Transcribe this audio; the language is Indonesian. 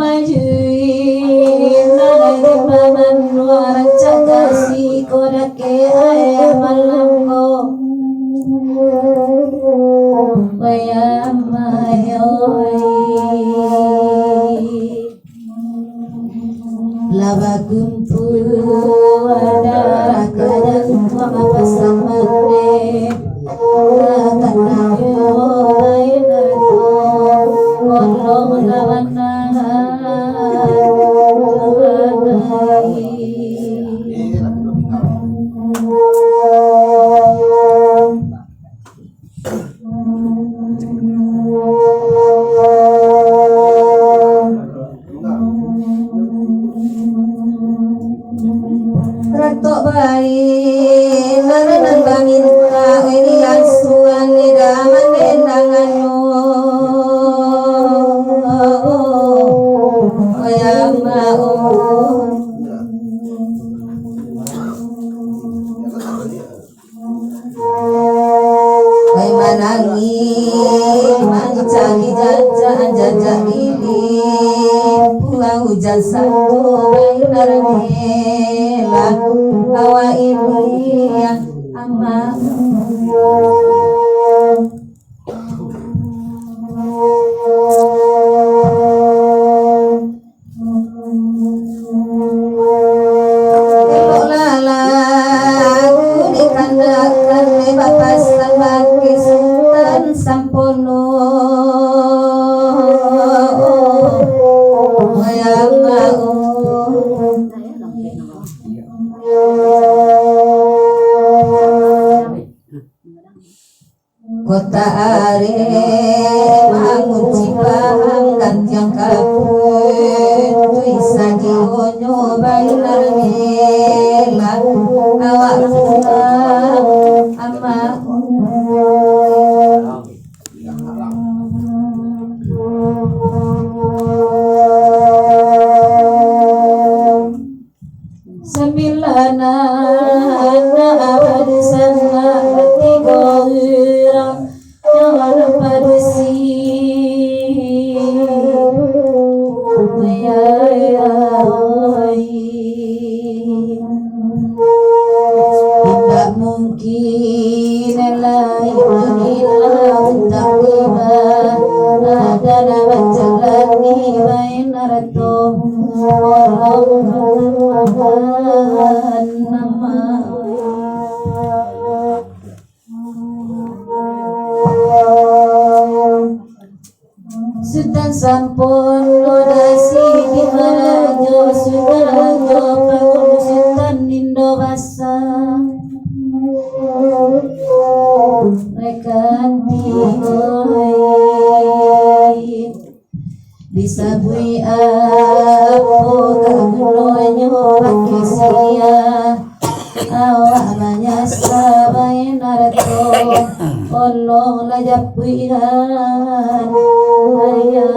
majuin nalai paman nuara cakasi kodake ayah malamko laba kumpu ada kadang mama pasang mane kadang yo bainato ngolong lawana Ratok bayi naranan baminta ini asuhan idaman endanganyo yang mau kay manangi mancari jajak ini pulau hujan satu bayi naramela awa ini yang ama elok lala kuni kandakan bapasan bagi sultan sampono yang mau kota are bangun cipang gantiang kaput tuisa dionyo bainar mela awak pulang ama sembilanan awal sana tiga orang yang padusi tidak mungkin lain inilah untuk tiba ada nama jalani bainarato orang nama Sultan sampun nodasi di marajo sudarajo pangun Sultan Indo basa rekanti disabui apo kagunonyo pakisia awak manyasa bainarato olong lajapuihan ayah